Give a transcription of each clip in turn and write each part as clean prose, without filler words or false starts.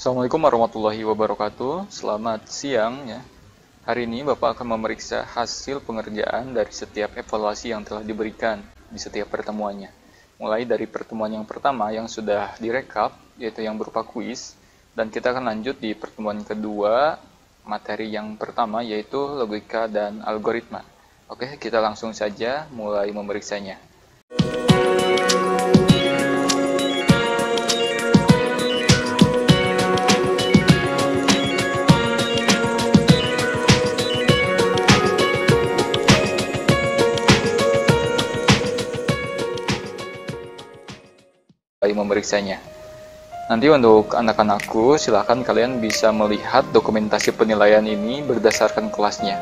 Assalamualaikum warahmatullahi wabarakatuh. Selamat siang ya. Hari ini Bapak akan memeriksa hasil pengerjaan dari setiap evaluasi yang telah diberikan di setiap pertemuannya. Mulai dari pertemuan yang pertama yang sudah direkap, yaitu yang berupa kuis, dan kita akan lanjut di pertemuan kedua, materi yang pertama yaitu logika dan algoritma. Oke, kita langsung saja mulai memeriksanya. Memeriksanya. Nanti untuk anak-anakku, silahkan kalian bisa melihat dokumentasi penilaian ini berdasarkan kelasnya.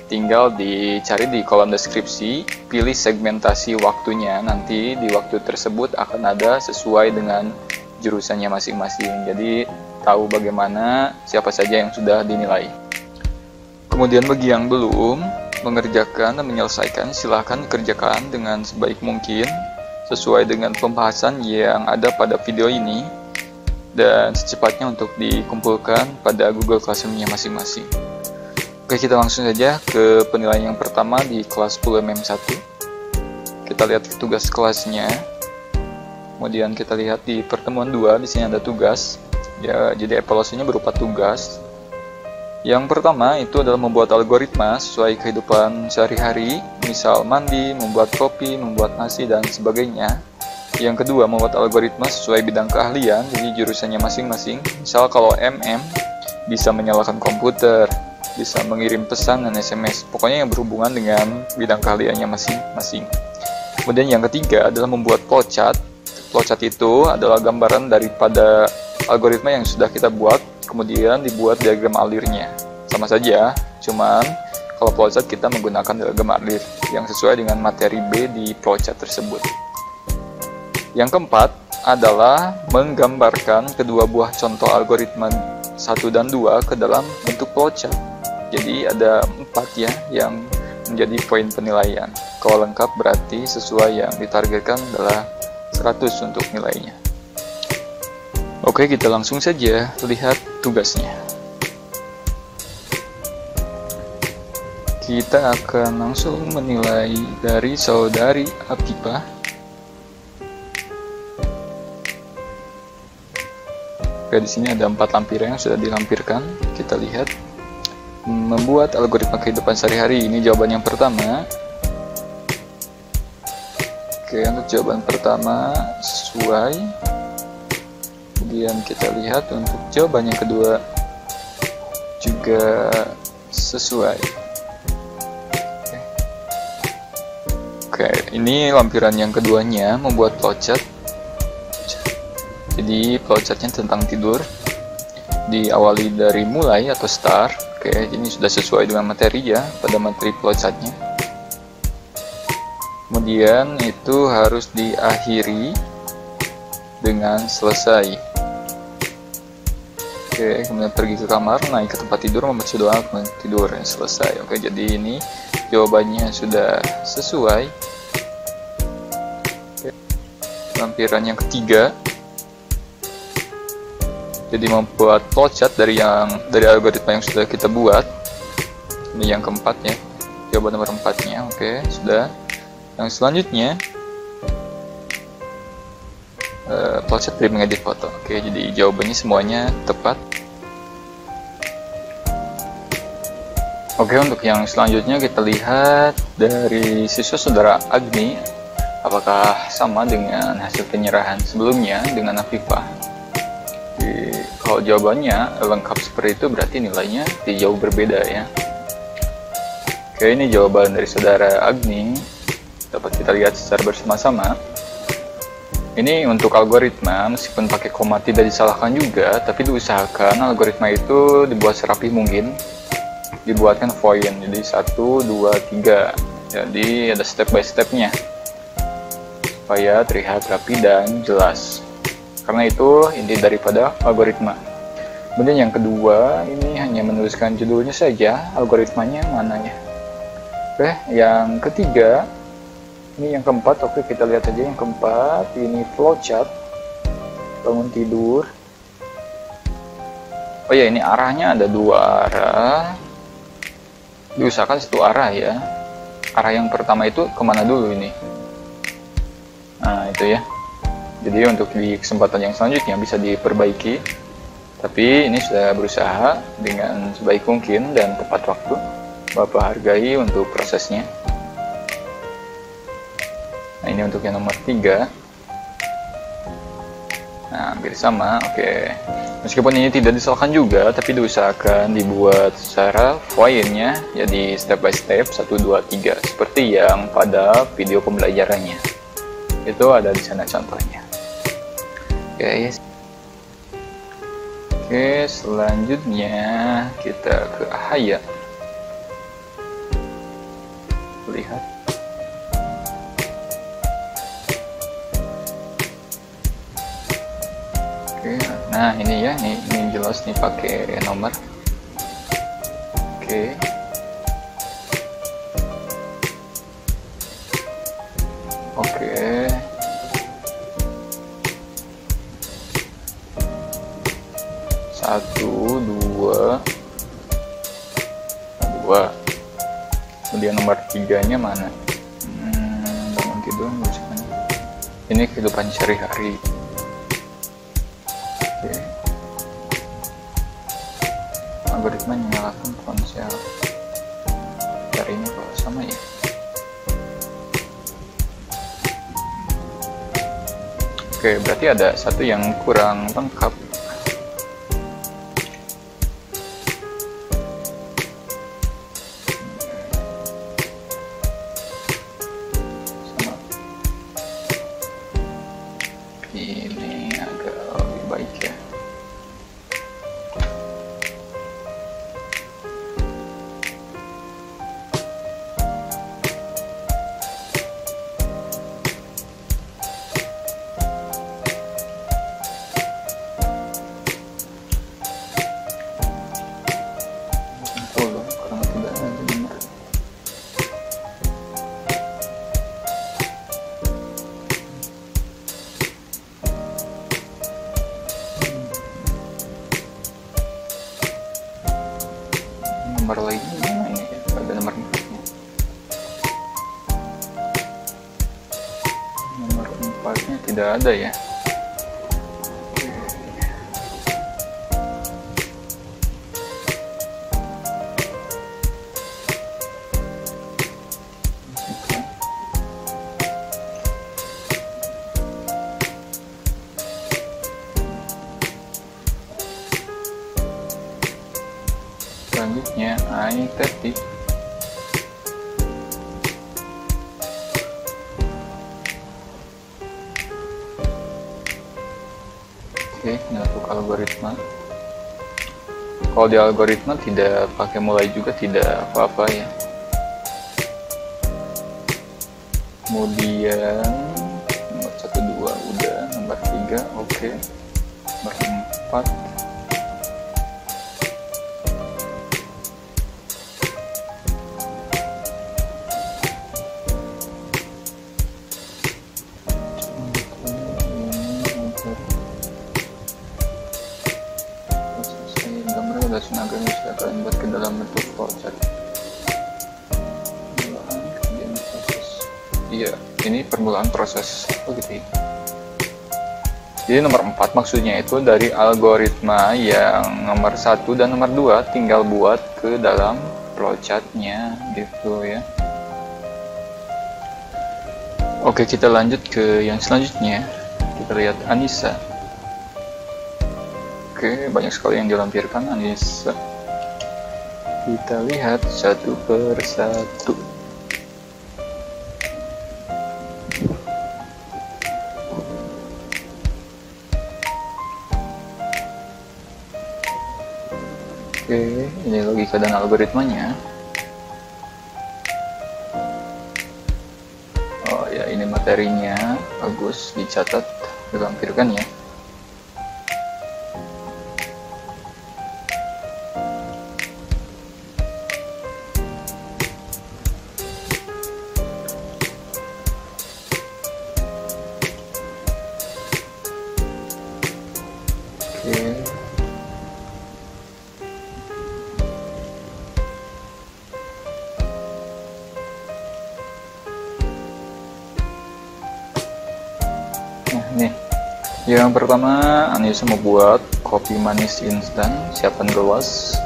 Tinggal dicari di kolom deskripsi, pilih segmentasi waktunya, nanti di waktu tersebut akan ada sesuai dengan jurusannya masing-masing. Jadi tahu bagaimana siapa saja yang sudah dinilai. Kemudian bagi yang belum mengerjakan dan menyelesaikan, silahkan kerjakan dengan sebaik mungkin sesuai dengan pembahasan yang ada pada video ini dan secepatnya untuk dikumpulkan pada Google Classroom-nya masing-masing. Oke, kita langsung saja ke penilaian yang pertama di kelas 10 MM1. Kita lihat tugas kelasnya. Kemudian kita lihat di pertemuan 2, di sini ada tugas. Ya, jadi evaluasinya berupa tugas. Yang pertama itu adalah membuat algoritma sesuai kehidupan sehari-hari, misal mandi, membuat kopi, membuat nasi, dan sebagainya. Yang kedua, membuat algoritma sesuai bidang keahlian, jadi jurusannya masing-masing. Misal kalau MM, bisa menyalakan komputer, bisa mengirim pesan dan SMS, pokoknya yang berhubungan dengan bidang keahliannya masing-masing. Kemudian yang ketiga adalah membuat flowchart. Flowchart itu adalah gambaran daripada algoritma yang sudah kita buat, kemudian dibuat diagram alirnya. Sama saja, cuman kalau flowchart kita menggunakan diagram alir yang sesuai dengan materi B di flowchart tersebut. Yang keempat adalah menggambarkan kedua buah contoh algoritma 1 dan 2 ke dalam bentuk flowchart. Jadi ada 4 ya yang menjadi poin penilaian. Kalau lengkap berarti sesuai yang ditargetkan adalah 100 untuk nilainya. Oke, kita langsung saja lihat tugasnya. Kita akan langsung menilai dari saudari Apipah. Oke, di sini ada 4 lampiran yang sudah dilampirkan. Kita lihat. Membuat algoritma kehidupan sehari-hari, ini jawaban yang pertama. Oke, untuk jawaban pertama sesuai. Kemudian kita lihat untuk jawaban yang kedua juga sesuai. Oke, ini lampiran yang keduanya, membuat flowchart. Jadi flowchartnya tentang tidur, diawali dari mulai atau start. Oke, ini sudah sesuai dengan materi ya, pada materi flowchartnya. Kemudian itu harus diakhiri dengan selesai. Oke, kemudian pergi ke kamar, naik ke tempat tidur, membaca doa, kemudian tidur, selesai. Oke, jadi ini jawabannya sudah sesuai. Oke. Lampiran yang ketiga, jadi membuat flowchart dari algoritma yang sudah kita buat. Ini yang keempat ya, jawaban nomor 4-nya. Oke, sudah. Yang selanjutnya flowchart dari mengedit foto. Oke, jadi jawabannya semuanya tepat. Oke, untuk yang selanjutnya kita lihat dari siswa saudara Agni, apakah sama dengan hasil penyerahan sebelumnya dengan Afifah. Kalau jawabannya lengkap seperti itu, berarti nilainya jauh berbeda ya. Oke, ini jawaban dari saudara Agni, dapat kita lihat secara bersama-sama. Ini untuk algoritma, meskipun pakai koma tidak disalahkan juga, tapi diusahakan algoritma itu dibuat serapi mungkin. Dibuatkan poin, jadi 1, 2, 3. Jadi ada step by stepnya, supaya terlihat rapi dan jelas. Karena itu inti daripada algoritma. Kemudian yang kedua, ini hanya menuliskan judulnya saja, algoritmanya mananya. Oke, yang ketiga, ini yang keempat. Oke, kita lihat aja yang keempat. Ini flowchart, bangun tidur. Oh ya, ini arahnya ada 2 arah. Diusahakan 1 arah ya. Arah yang pertama itu kemana dulu ini? Nah, itu ya. Jadi untuk di kesempatan yang selanjutnya bisa diperbaiki. Tapi ini sudah berusaha dengan sebaik mungkin dan tepat waktu. Bapak hargai untuk prosesnya. Nah, ini untuk yang nomor 3. Nah, hampir sama. Oke. Meskipun ini tidak disalahkan juga, tapi diusahakan dibuat secara poinnya, jadi step by step 1, 2, 3 seperti yang pada video pembelajarannya. Itu ada di sana contohnya. Oke. Oke, selanjutnya kita ke Ahaya. Lihat. Nah, ini ya, ini jelas nih pakai nomor. Oke. Oke. Satu, dua. Kemudian nomor 3-nya mana? Bangun tidur, misalkan. Ini kehidupan sehari-hari. Algoritma menyalakan ponsel. Carinya kok sama ya. Oke, berarti ada satu yang kurang lengkap. Sama. Ini agak lebih baik ya. Nomor lainnya mana ini? Ada nomor 4-nya. Nomor 4-nya tidak ada ya. Selanjutnya I30. Oke, ini untuk algoritma. Kalau di algoritma tidak pakai mulai juga tidak apa-apa ya. Kemudian nomor 1, 2 udah, nomor 3 oke. Nomor 4 tenaga bisa kalian buat ke dalam bentuk flowchart. Iya, ini permulaan proses. Oh gitu ya. Jadi nomor 4 maksudnya itu dari algoritma yang nomor 1 dan nomor 2 tinggal buat ke dalam flowchartnya gitu ya. Oke, kita lanjut ke yang selanjutnya. Kita lihat Anissa. Oke, banyak sekali yang dilampirkan Anissa. Kita lihat satu per satu. Oke, ini logika dan algoritmanya. Oh ya, ini materinya bagus, dicatat, dilampirkan ya. Nih, yang pertama Anissa mau buat kopi manis instan. Siapkan gelas.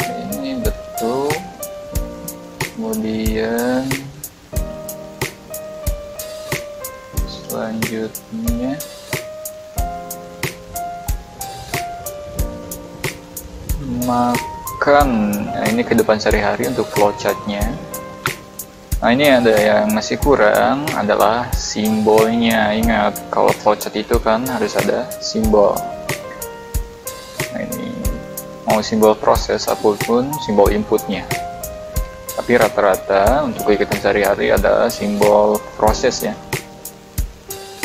Ini betul. Kemudian selanjutnya makan. Nah, ini kehidupan sehari-hari untuk flowchartnya. Nah, ini ada yang masih kurang adalah simbolnya. Ingat, kalau flowchart itu kan harus ada simbol. Nah, ini mau simbol proses apapun simbol inputnya. Tapi rata-rata untuk kegiatan sehari-hari ada simbol proses ya.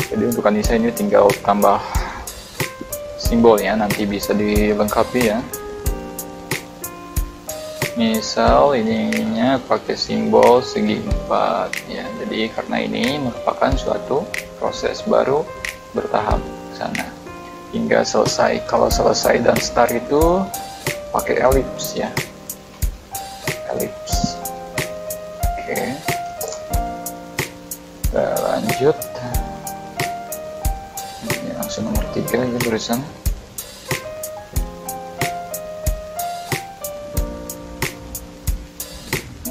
Jadi untuk Anissa ini tinggal tambah simbolnya, nanti bisa dilengkapi ya. Misal ininya pakai simbol segi 4 ya. Jadi karena ini merupakan suatu proses baru bertahap ke sana hingga selesai. Kalau selesai dan start itu pakai elips ya. Elips. Oke. Kita lanjut. Ini langsung nomor 3 aja barusan.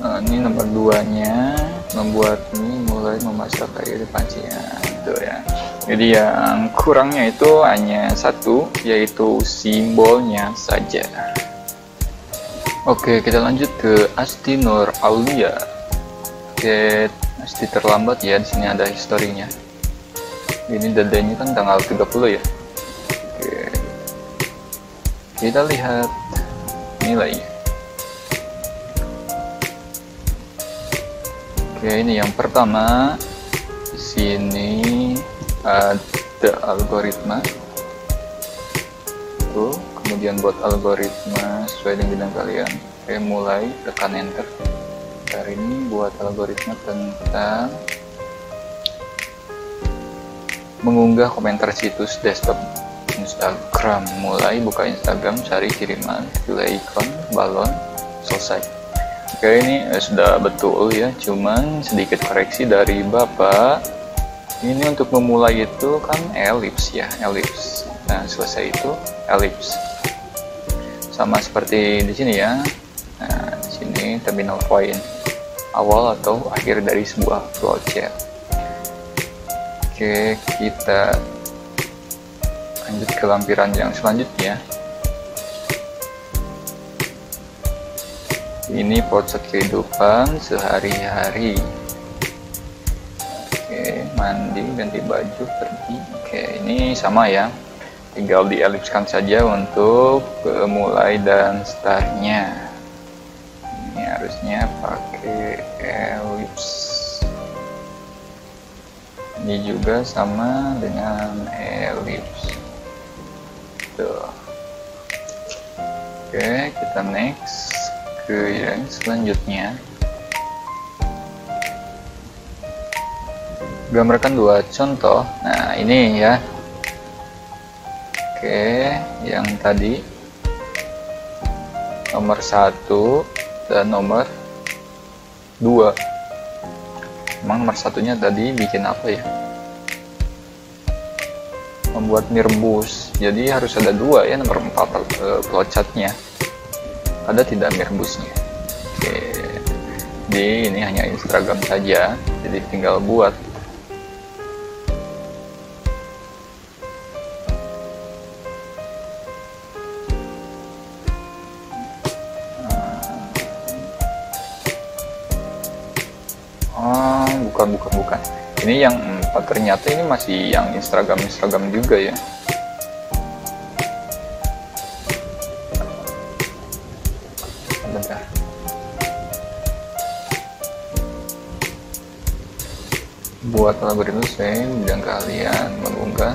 Ini nomor 2-nya, membuat mie mulai memasak air di pancinya gitu ya. Jadi yang kurangnya itu hanya satu, yaitu simbolnya saja. Oke, kita lanjut ke Asti Nur Aulia. Oke, Asti terlambat ya, di sini ada historinya. Ini dadanya kan tanggal 30 ya. Oke, kita lihat nilainya. Oke, ini yang pertama. Di sini ada algoritma. Tuh, kemudian buat algoritma sesuai dengan bidang kalian. Oke, mulai tekan enter. Hari ini buat algoritma tentang mengunggah komentar situs desktop Instagram. Mulai buka Instagram, cari kiriman, pilih ikon balon, selesai. Oke, ini sudah betul ya, cuman sedikit koreksi dari Bapak. Ini untuk memulai itu kan elips ya, elips. Nah, selesai itu elips. Sama seperti di sini ya. Nah, di sini terminal point, awal atau akhir dari sebuah flowchart. Oke, kita lanjut ke lampiran yang selanjutnya. Ini flowchart kehidupan sehari-hari. Oke, mandi, ganti baju, pergi. Oke, ini sama ya, tinggal dielipskan saja untuk mulai dan startnya. Ini harusnya pakai elips. Ini juga sama dengan elips. Tuh. Oke, kita next ke yang selanjutnya. Gambarkan dua contoh. Nah, ini ya. Oke, yang tadi nomor 1 dan nomor 2. Emang nomor satunya tadi bikin apa ya? Membuat mie rebus. Jadi harus ada 2 ya, nomor 4 flowchartnya. Ada tidak mie rebusnya. Oke. Jadi ini hanya Instagram saja. Jadi tinggal buat. Bukan. Ini yang 4 ternyata ini masih yang Instagram juga ya. Bentar. Buat algoritma saya bidang kalian mengunggah.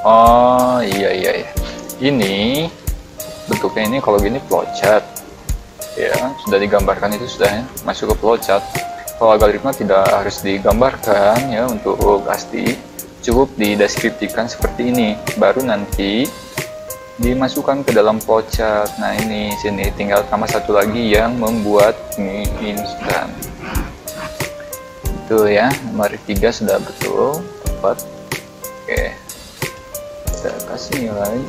Oh iya. Ini bentuknya ini kalau gini flowchart. Ya, sudah digambarkan itu sudah ya, masuk ke flowchart. Kalau algoritma tidak harus digambarkan ya untuk Asti, cukup dideskripsikan seperti ini. Baru nanti dimasukkan ke dalam flowchart. Nah ini sini tinggal tambah satu lagi yang membuat mie instan. Itu ya, nomor 3 sudah betul tepat. Oke, kita kasih nilai.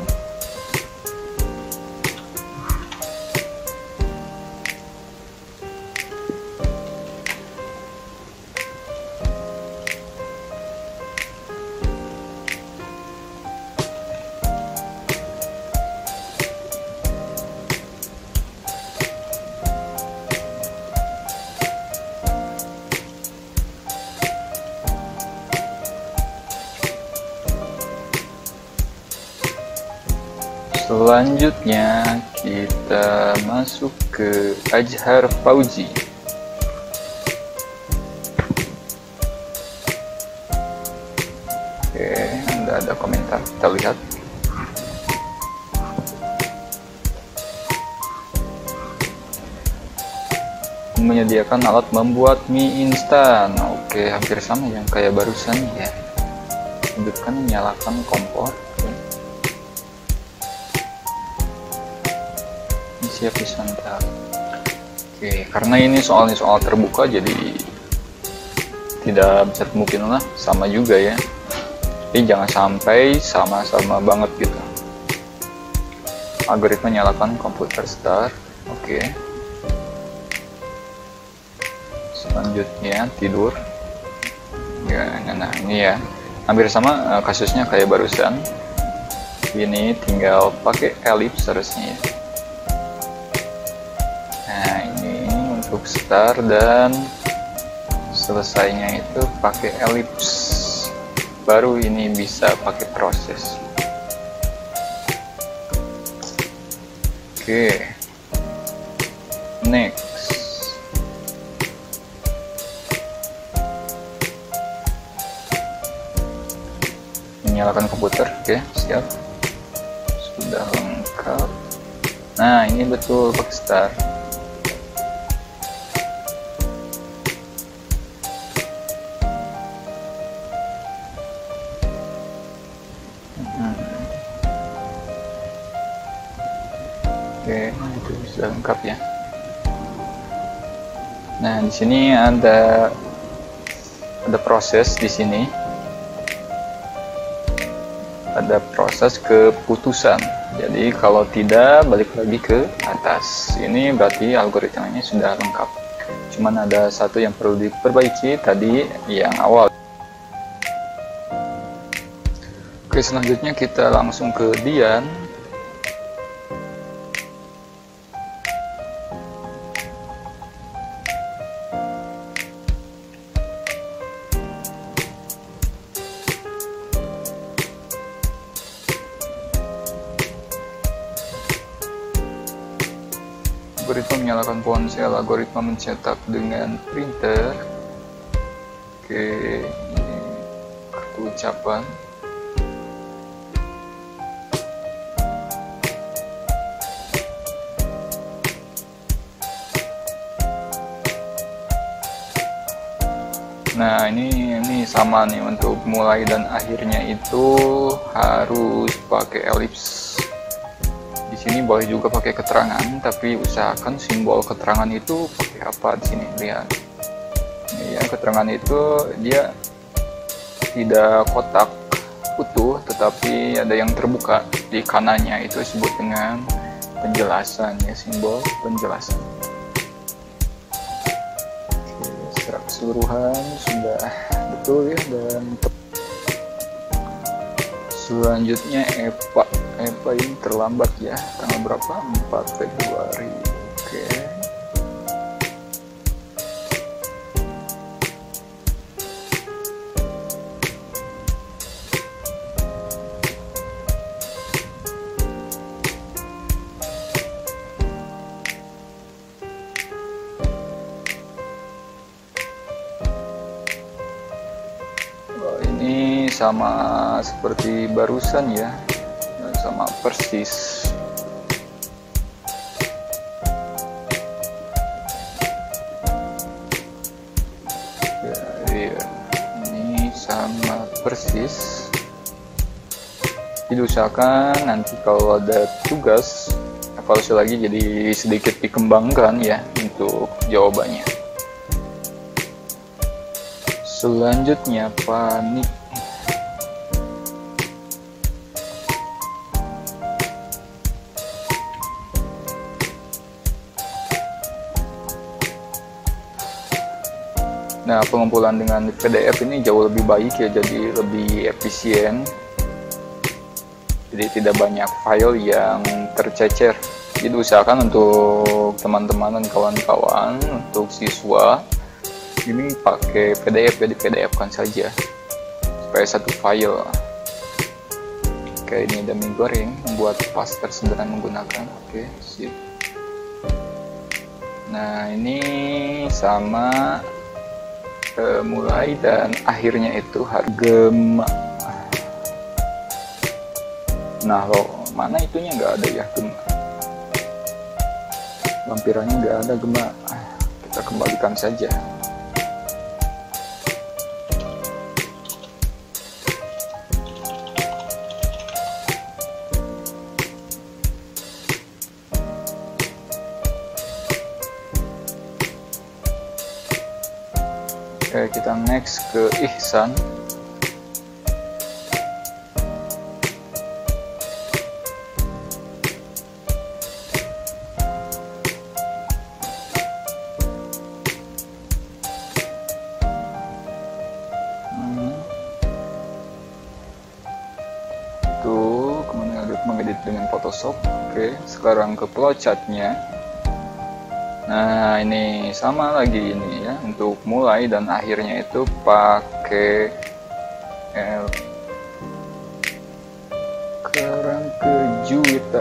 Selanjutnya kita masuk ke Ajhar Fauzi. Oke, ada komentar, kita lihat. Menyediakan alat membuat mie instan. Oke, hampir sama yang kayak barusan ya. Hidupkan, nyalakan kompor. Siap disantap. Oke, karena ini soal terbuka jadi tidak bisa mungkin lah sama juga ya. Jadi jangan sampai sama-sama banget gitu. Algoritma nyalakan komputer start. Oke. Selanjutnya tidur. Ya, nah ini ya. Hampir sama kasusnya kayak barusan. Ini tinggal pakai elips harusnya ya. Nah ini untuk start dan selesainya itu pakai elips, baru ini bisa pakai proses. Oke, next. Menyalakan komputer. Oke, siap, sudah lengkap. Nah ini betul pakai start. Oke, itu sudah lengkap ya. Nah, di sini ada proses di sini. Ada proses keputusan. Jadi kalau tidak balik lagi ke atas. Ini berarti algoritmanya sudah lengkap. Cuman ada satu yang perlu diperbaiki tadi yang awal. Oke, selanjutnya kita langsung ke Dian. Algoritma menyalakan ponsel, algoritma mencetak dengan printer. Oke, ini kartu ucapan. Nah ini sama nih, untuk mulai dan akhirnya itu harus pakai elips. Di sini boleh juga pakai keterangan, tapi usahakan simbol keterangan itu pakai apa di sini, lihat. Ini ya, keterangan itu dia tidak kotak utuh, tetapi ada yang terbuka di kanannya, itu disebut dengan penjelasan ya, simbol penjelasan. Oke, secara keseluruhan sudah betul ya, dan selanjutnya EPA ini terlambat ya, tanggal berapa? 4 Februari. Oke. Ini sama seperti barusan ya, sama persis. Ya, ini sama persis. Jadi usahakan nanti kalau ada tugas evaluasi lagi, jadi sedikit dikembangkan ya untuk jawabannya. Selanjutnya panik. Nah, pengumpulan dengan PDF ini jauh lebih baik ya, jadi lebih efisien. Jadi tidak banyak file yang tercecer. Jadi usahakan untuk teman-teman dan kawan-kawan, untuk siswa, ini pakai PDF ya, di PDF-kan saja supaya satu file. Oke, ini ada mie goreng, membuat pasta sederhana menggunakan. Oke, sip. Nah, ini sama mulai dan akhirnya itu harga. Nah, lo mana itunya nggak ada ya, gema. Lampirannya nggak ada, gema. Kita kembalikan saja. Oke, kita next ke Ihsan. Itu kemudian mengedit dengan Photoshop. Oke, sekarang ke flowchart-nya. Nah, ini sama lagi ini ya, untuk mulai dan akhirnya itu pakai kerang keju kita.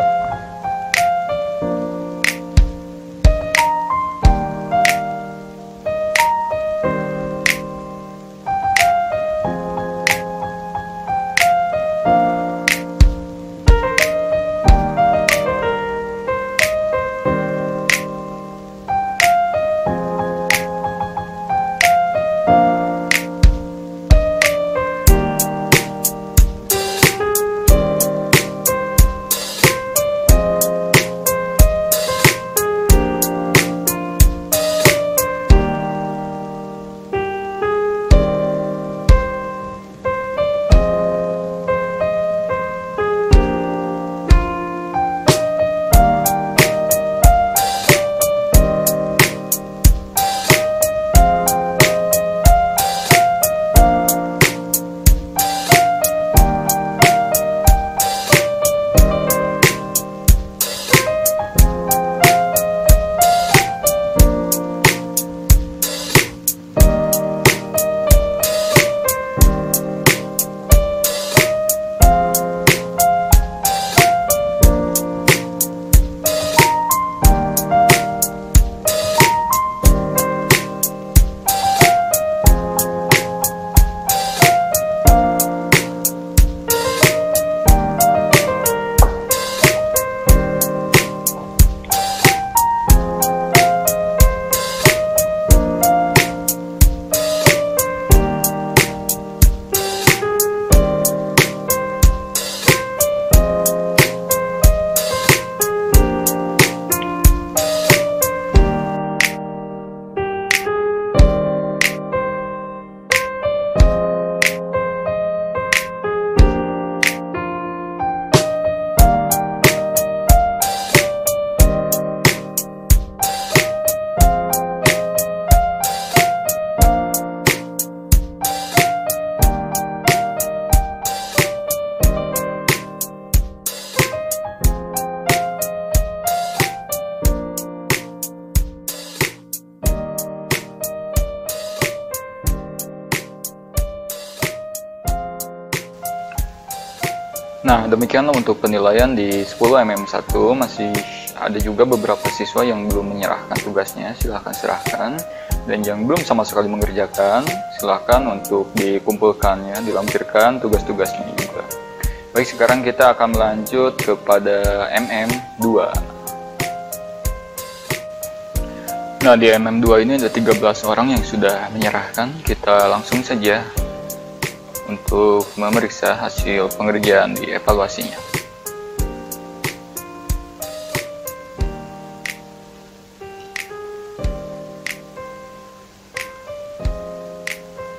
Nah, demikianlah untuk penilaian di 10mm1. Masih ada juga beberapa siswa yang belum menyerahkan tugasnya, silahkan serahkan. Dan yang belum sama sekali mengerjakan, silahkan untuk dikumpulkannya, dilampirkan tugas-tugasnya juga. Baik, sekarang kita akan melanjut kepada MM2. Nah, di MM2 ini ada 13 orang yang sudah menyerahkan. Kita langsung saja untuk memeriksa hasil pengerjaan di evaluasinya.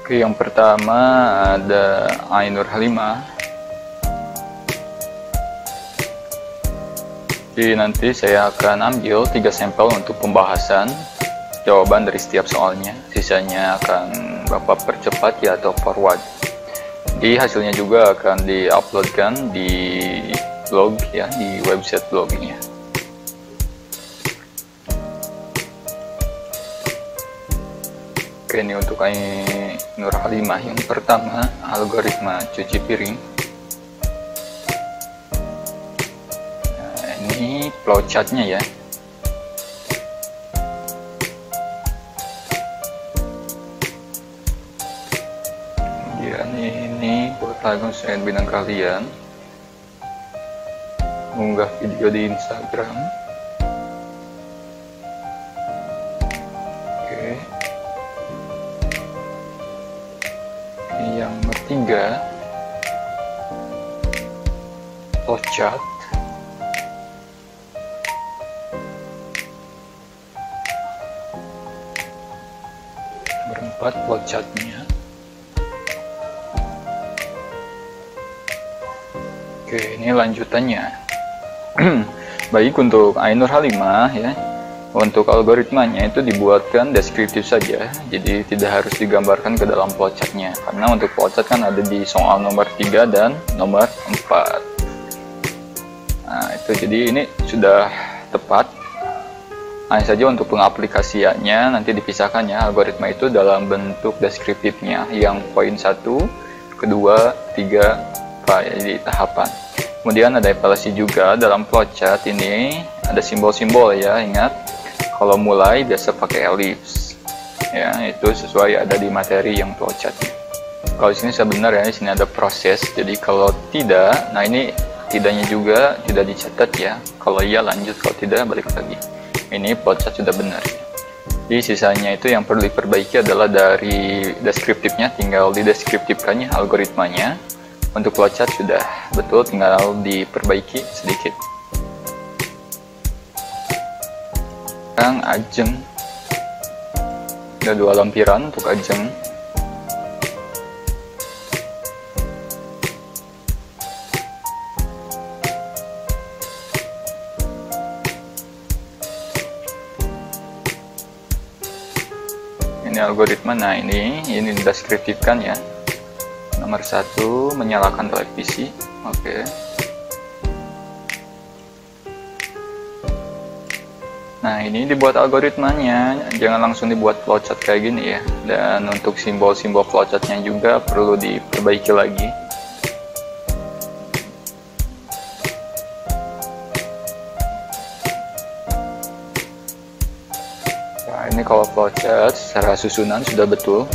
Oke, yang pertama ada Ainur Halimah. Jadi nanti saya akan ambil 3 sampel untuk pembahasan jawaban dari setiap soalnya. Sisanya akan Bapak percepat ya atau forward. Jadi hasilnya juga akan diuploadkan di blog ya, di website blognya. Oke, ini untuk Ainur Halimah. Yang pertama, algoritma cuci piring. Ini flowchartnya ya. Kemudian ini buat lagu saya bintang kalian mengunggah video di Instagram. Oke. Ini yang ketiga, flowchart. Berempat flowchartnya. Oke, ini lanjutannya. Baik, untuk Ainur Halimah ya, untuk algoritmanya itu dibuatkan deskriptif saja, jadi tidak harus digambarkan ke dalam flowchartnya, karena untuk flowchart kan ada di soal nomor 3 dan nomor 4. Nah itu, jadi ini sudah tepat. Hanya saja untuk pengaplikasiannya nanti dipisahkan ya, algoritma itu dalam bentuk deskriptifnya, yang poin 1, kedua, 3, jadi tahapan. Kemudian ada evaluasi juga. Dalam flowchart ini ada simbol-simbol ya, ingat kalau mulai biasa pakai ellipse ya, itu sesuai ada di materi yang flowchartnya. Kalau di sini sebenarnya di sini ada proses, jadi kalau tidak, nah ini tidaknya juga tidak dicatat ya, kalau iya lanjut, kalau tidak balik lagi. Ini flowchart sudah benar. Jadi sisanya itu yang perlu diperbaiki adalah dari deskriptifnya, tinggal dideskriptifkannya algoritmanya. Untuk flowchart sudah betul, tinggal diperbaiki sedikit. Sekarang ajeng, ada 2 lampiran untuk ajeng. Ini algoritma. Nah ini dideskriptifkan ya. Nomor 1, menyalakan televisi. Oke. Nah ini dibuat algoritmanya, jangan langsung dibuat flowchart kayak gini ya. Dan untuk simbol-simbol flowchartnya juga perlu diperbaiki lagi. Nah ini kalau flowchart secara susunan sudah betul.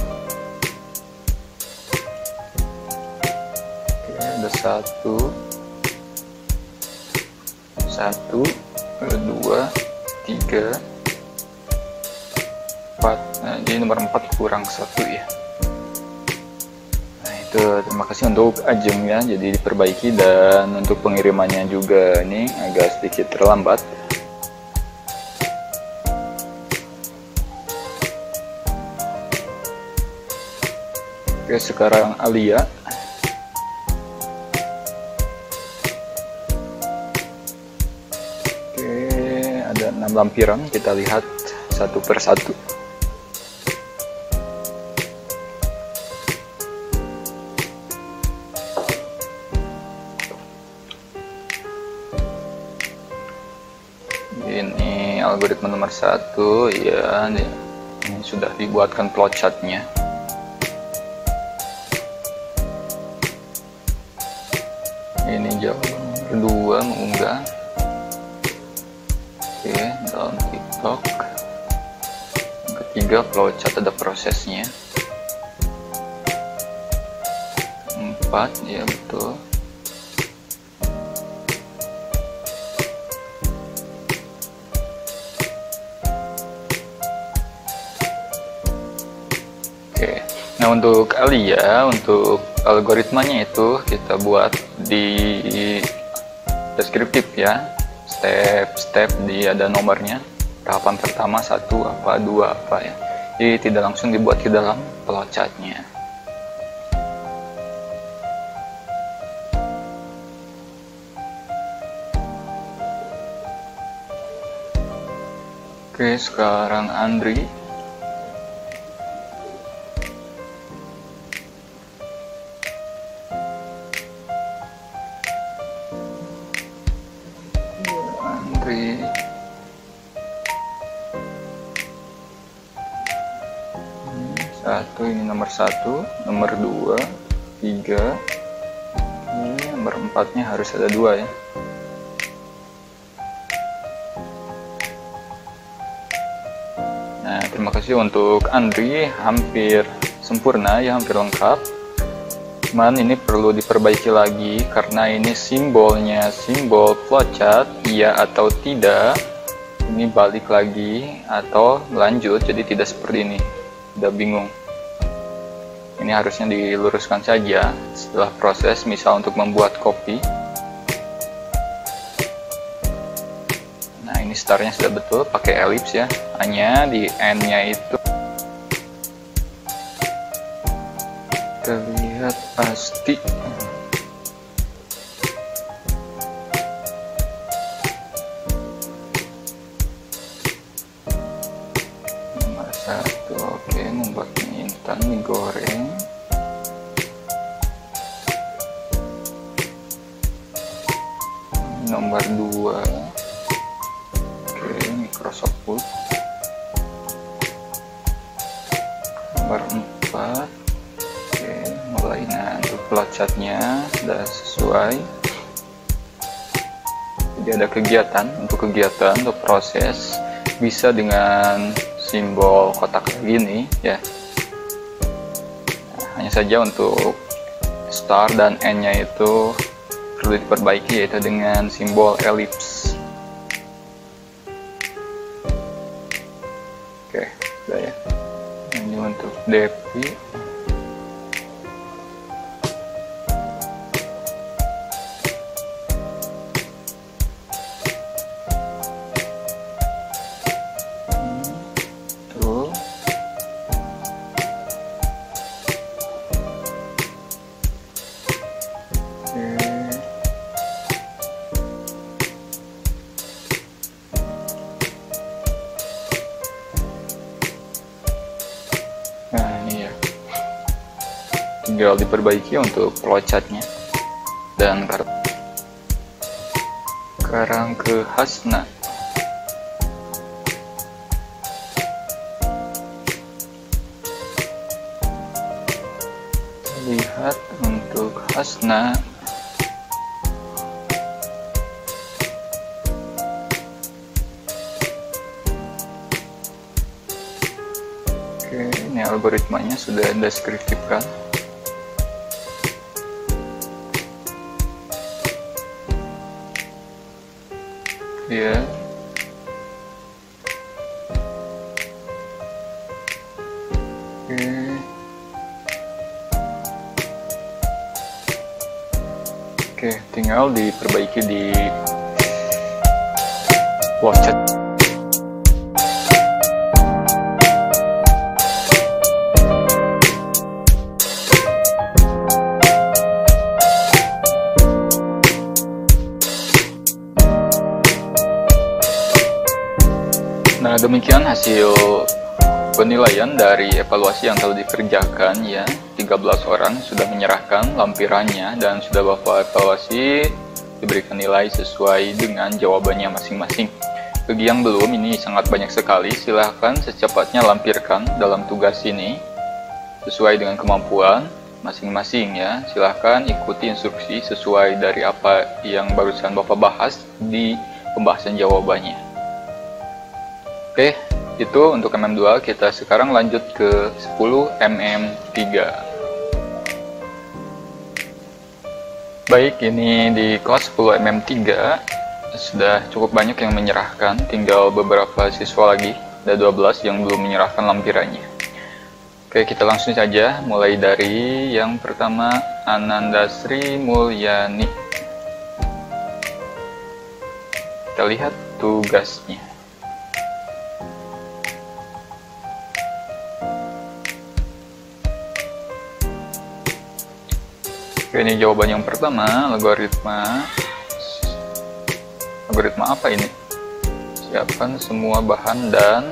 Oke, ada 1, 2, 3, 4. Nah, jadi nomor 4 kurang 1 ya. Nah itu, terima kasih untuk ajeng ya, jadi diperbaiki. Dan untuk pengirimannya juga ini agak sedikit terlambat. Oke, sekarang Alia. Ada 6 lampiran, kita lihat satu persatu. Ini algoritma nomor 1 ya, ini sudah dibuatkan flowchartnya. Ini jawaban kedua, mengunggah. Oke, dalam TikTok. Yang ketiga, flowchart ada prosesnya. 4, ya betul. Oke, nah untuk Alia, untuk algoritmanya itu kita buat di deskriptif ya, step-step ada nomornya, tahapan pertama 1 apa 2 apa ya, jadi tidak langsung dibuat ke dalam flowchartnya. Oke, sekarang Andri. Satu, ini nomor 1, nomor 2, 3, ini nomor 4-nya harus ada 2 ya. Nah, terima kasih untuk Andri, hampir sempurna ya, hampir lengkap. Cuman ini perlu diperbaiki lagi karena ini simbolnya simbol flowchart, iya atau tidak. Ini balik lagi atau lanjut, jadi tidak seperti ini. Udah bingung. Ini harusnya diluruskan saja setelah proses, misal untuk membuat kopi. Nah, ini startnya sudah betul, pakai elips ya. Hanya di end-nya itu terlihat pasti. Nomor 1, oke, membuat mie instan, mie goreng. Nomor 2, oke, Microsoft Word. Nomor 4, oke, mulai. Nah, untuk flowchartnya sudah sesuai. Jadi ada kegiatan, untuk proses bisa dengan simbol kotak gini ya. Nah, hanya saja untuk start dan end-nya itu perlu diperbaiki, yaitu dengan simbol elips. Oke, sudah ya. Ini untuk Devi. Nah, ini ya, tinggal diperbaiki untuk flowchartnya. Dan sekarang ke Hasna. Lihat untuk Hasna. Oke, ini algoritmanya sudah deskriptifkan. Ya. Oke. Oke, tinggal diperbaiki di flowchart. Nah, demikian hasil penilaian dari evaluasi yang telah dikerjakan ya. 13 orang sudah menyerahkan lampirannya dan sudah Bapak evaluasi, diberikan nilai sesuai dengan jawabannya masing-masing. Bagi yang belum, ini sangat banyak sekali, silahkan secepatnya lampirkan dalam tugas ini sesuai dengan kemampuan masing-masing ya. Silahkan ikuti instruksi sesuai dari apa yang barusan Bapak bahas di pembahasan jawabannya. Oke, itu untuk MM2. Kita sekarang lanjut ke 10 MM3. Baik, ini di kelas 10 MM3 sudah cukup banyak yang menyerahkan, tinggal beberapa siswa lagi, ada 12 yang belum menyerahkan lampirannya. Oke, kita langsung saja mulai dari yang pertama, Ananda Sri Mulyani. Kita lihat tugasnya. Oke, ini jawaban yang pertama, algoritma apa ini? Siapkan semua bahan dan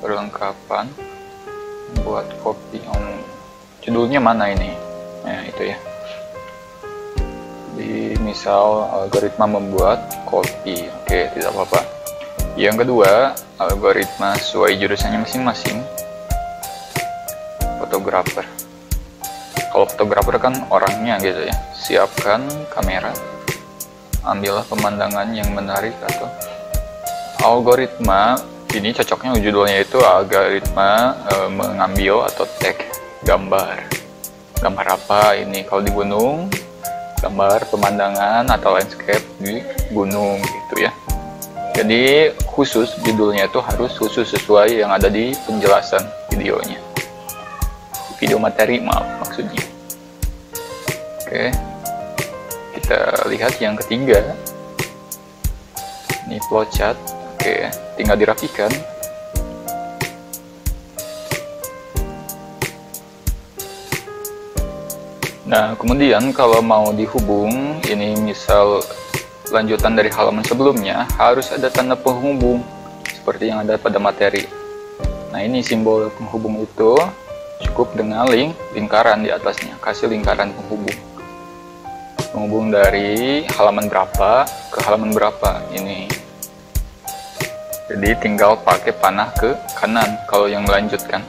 perlengkapan buat kopi. Judulnya mana ini? Nah, itu ya. Di misal algoritma membuat kopi. Oke, tidak apa-apa. Yang kedua, algoritma sesuai jurusannya masing-masing. Fotografer. Kalau fotografer kan orangnya gitu ya. Siapkan kamera. Ambillah pemandangan yang menarik atau algoritma. Ini cocoknya judulnya itu algoritma mengambil atau take gambar. Gambar apa ini? Kalau di gunung, gambar pemandangan atau landscape di gunung gitu ya. Jadi khusus judulnya itu harus khusus sesuai yang ada di penjelasan videonya. Video materi, maaf maksudnya. Oke, kita lihat yang ketiga. Ini flowchart. Oke, tinggal dirapikan. Nah, kemudian kalau mau dihubung, ini misal lanjutan dari halaman sebelumnya, harus ada tanda penghubung seperti yang ada pada materi. Nah, ini simbol penghubung itu cukup dengan lingkaran di atasnya. Kasih lingkaran penghubung. Penghubung dari halaman berapa ke halaman berapa ini. Jadi tinggal pakai panah ke kanan kalau yang melanjutkan.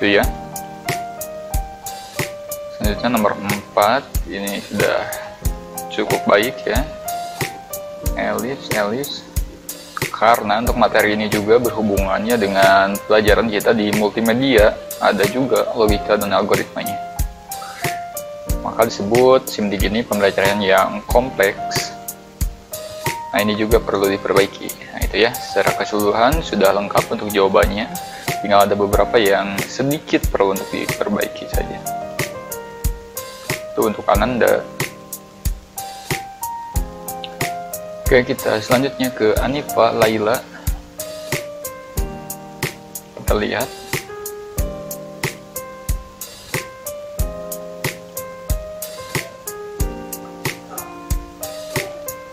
Itu ya. Selanjutnya nomor 4, ini sudah cukup baik ya. Elips. Karena untuk materi ini juga berhubungannya dengan pelajaran kita di multimedia, ada juga logika dan algoritmanya. Maka disebut SIMDIK ini pembelajaran yang kompleks. Nah, ini juga perlu diperbaiki. Nah, itu ya, secara keseluruhan sudah lengkap untuk jawabannya. Tinggal ada beberapa yang sedikit perlu untuk diperbaiki saja. Itu untuk Ananda. Oke, kita selanjutnya ke Anifa Laila. Kita lihat.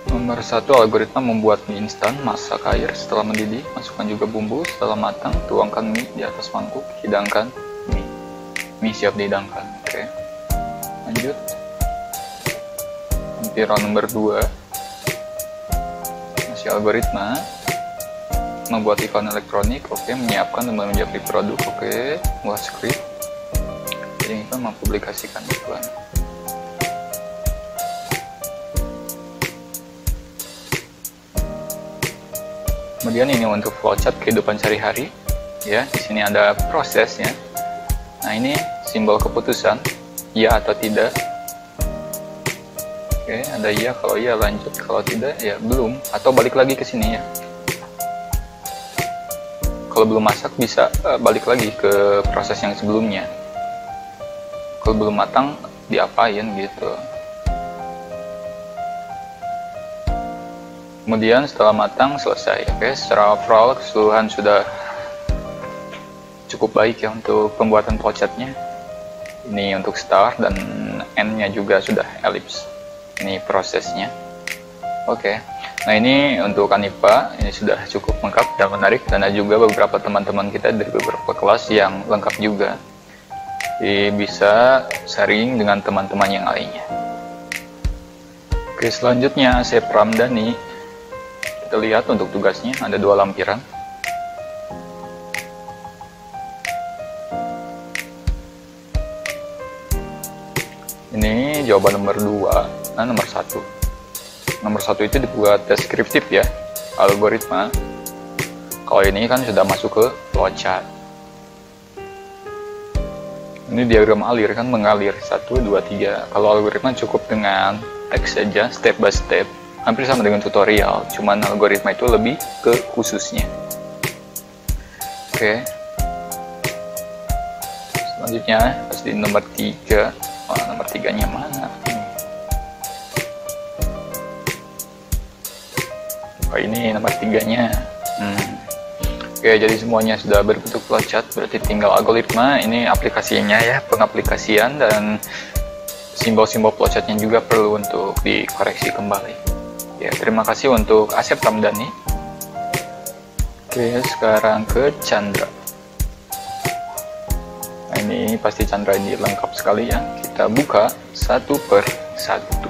Nomor 1, algoritma membuat mie instan. Masak air setelah mendidih, masukkan juga bumbu. Setelah matang, tuangkan mie di atas mangkuk, hidangkan mie. Mie siap dihidangkan. Oke. Lanjut. Lampiran nomor 2. Algoritma membuat iklan elektronik. Oke, menyiapkan dan menjadi produk. Oke, buat script. Jadi kita mempublikasikan iklan. Kemudian ini untuk flowchart kehidupan sehari-hari. Ya, di sini ada prosesnya. Nah, ini simbol keputusan, ya atau tidak. Oke, ada iya, kalau iya lanjut, kalau tidak ya belum, atau balik lagi ke sini ya. Kalau belum masak bisa balik lagi ke proses yang sebelumnya. Kalau belum matang diapain gitu. Kemudian setelah matang selesai. Oke, secara overall keseluruhan sudah cukup baik ya untuk pembuatan flowchartnya. Ini untuk start dan end-nya juga sudah elips. Ini prosesnya. Oke. Nah, ini untuk Anifa, ini sudah cukup lengkap dan menarik, dan ada juga beberapa teman-teman kita dari beberapa kelas yang lengkap juga. Jadi bisa sharing dengan teman-teman yang lainnya. Oke, selanjutnya Asep Ramdhani. Kita lihat untuk tugasnya ada 2 lampiran. Ini jawaban nomor 2. Nah, nomor 1. Nomor 1 itu dibuat deskriptif ya, algoritma. Kalau ini kan sudah masuk ke flowchart. Ini diagram alir kan, mengalir 1, 2, 3. Kalau algoritma cukup dengan teks saja, step by step. Hampir sama dengan tutorial, cuman algoritma itu lebih ke khususnya. Oke. Selanjutnya pasti nomor 3. Nomor 3-nya mana? Ini nomor 3-nya. Oke, jadi semuanya sudah berbentuk flowchart, berarti tinggal algoritma. Ini aplikasinya ya, pengaplikasian, dan simbol-simbol flowchartnya juga perlu untuk dikoreksi kembali. Ya, terima kasih untuk Asep Ramdhani. Oke, sekarang ke Chandra. Nah, ini pasti Chandra ini lengkap sekali ya. Kita buka satu per satu.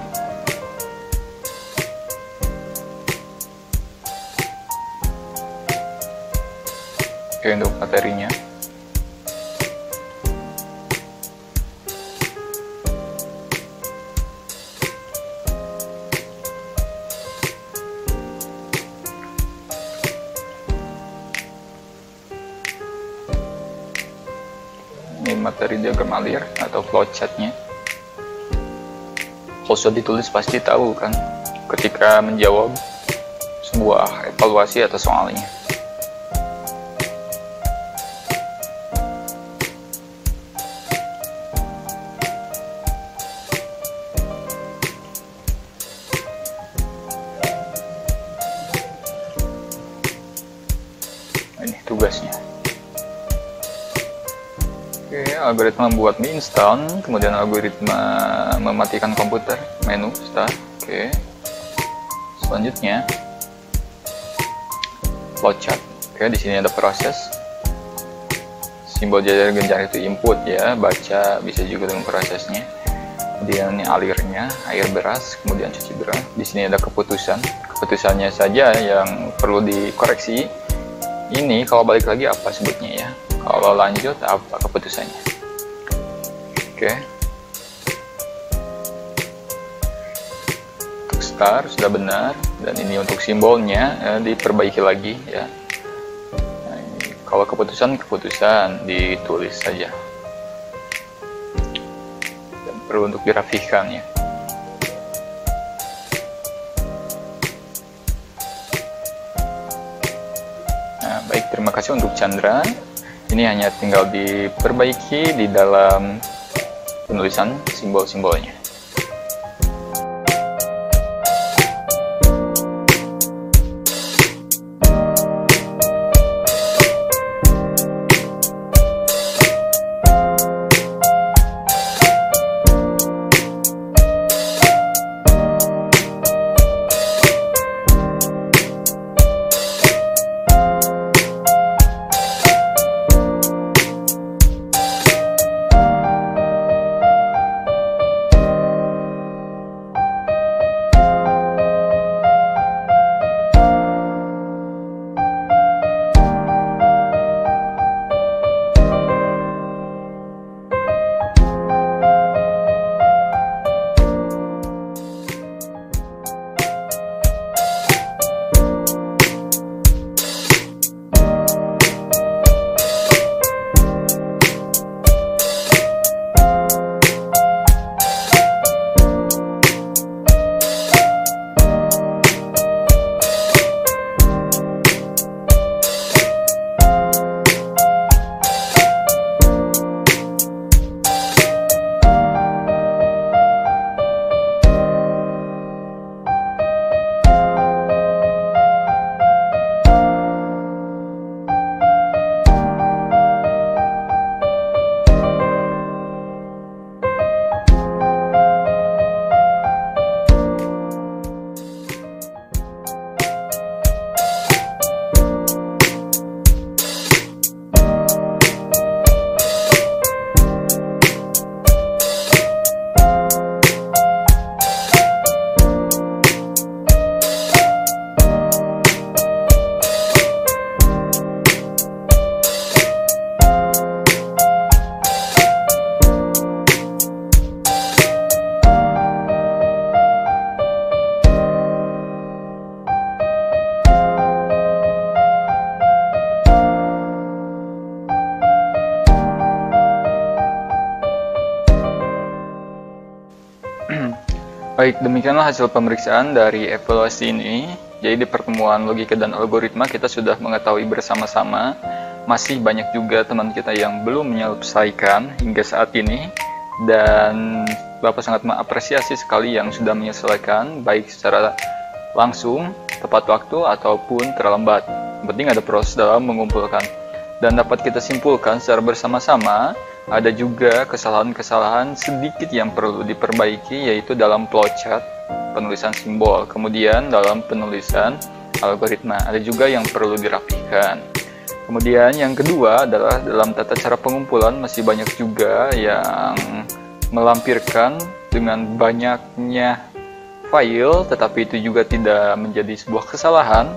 Oke, untuk materinya. Ini materi diagram alir atau flowchartnya. Kalau sudah ditulis pasti tahu kan ketika menjawab sebuah evaluasi atau soalnya. Ini tugasnya. Oke, algoritma membuat mie instan, kemudian algoritma mematikan komputer, menu start. Oke, selanjutnya flowchart. Oke, di sini ada proses. Simbol jajar genjang itu input ya, baca bisa juga dengan prosesnya. Kemudian ini alirnya, air beras, kemudian cuci beras. Di sini ada keputusan. Keputusannya saja yang perlu dikoreksi. Ini kalau balik lagi apa sebutnya ya? Kalau lanjut apa keputusannya? Oke. Untuk start sudah benar, dan ini untuk simbolnya diperbaiki lagi ya. Nah, ini, kalau keputusan ditulis saja. Dan perlu untuk dirapikan ya. Baik, terima kasih untuk Chandra. Ini hanya tinggal diperbaiki di dalam penulisan simbol-simbolnya. Baik, demikianlah hasil pemeriksaan dari evaluasi ini. Jadi di pertemuan logika dan algoritma kita sudah mengetahui bersama-sama masih banyak juga teman kita yang belum menyelesaikan hingga saat ini, dan Bapak sangat mengapresiasi sekali yang sudah menyelesaikan, baik secara langsung, tepat waktu, ataupun terlambat. Yang penting ada proses dalam mengumpulkan. Dan dapat kita simpulkan secara bersama-sama, ada juga kesalahan-kesalahan sedikit yang perlu diperbaiki, yaitu dalam flowchart, penulisan simbol, kemudian dalam penulisan algoritma. Ada juga yang perlu dirapikan. Kemudian yang kedua adalah dalam tata cara pengumpulan masih banyak juga yang melampirkan dengan banyaknya file, tetapi itu juga tidak menjadi sebuah kesalahan.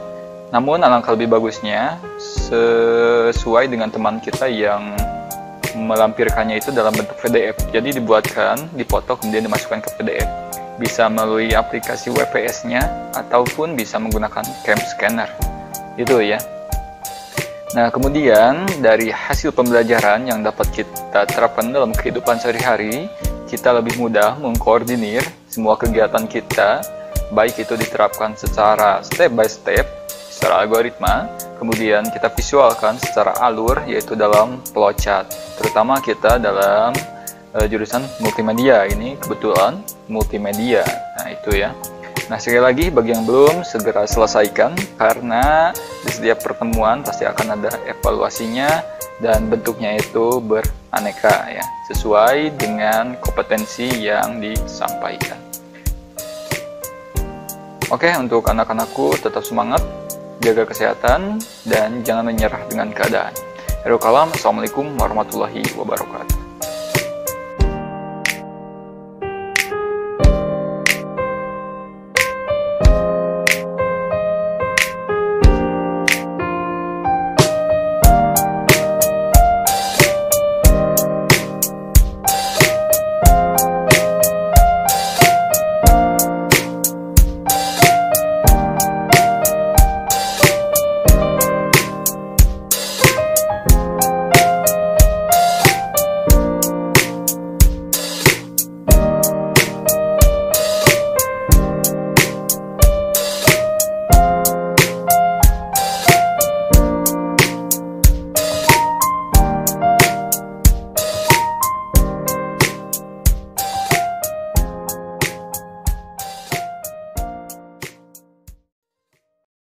Namun alangkah lebih bagusnya sesuai dengan teman kita yang melampirkannya itu dalam bentuk PDF. Jadi dibuatkan, dipoto, kemudian dimasukkan ke PDF. Bisa melalui aplikasi WPS-nya ataupun bisa menggunakan cam scanner. Itu ya. Nah, kemudian dari hasil pembelajaran yang dapat kita terapkan dalam kehidupan sehari-hari, kita lebih mudah mengkoordinir semua kegiatan kita, baik itu diterapkan secara step by step, secara algoritma, kemudian kita visualkan secara alur, yaitu dalam flowchart. Terutama kita dalam jurusan multimedia, ini kebetulan multimedia. Nah, itu ya. Nah, sekali lagi bagi yang belum, segera selesaikan, karena di setiap pertemuan pasti akan ada evaluasinya dan bentuknya itu beraneka ya, sesuai dengan kompetensi yang disampaikan. Oke, untuk anak-anakku tetap semangat, jaga kesehatan, dan jangan menyerah dengan keadaan. Assalamualaikum warahmatullahi wabarakatuh.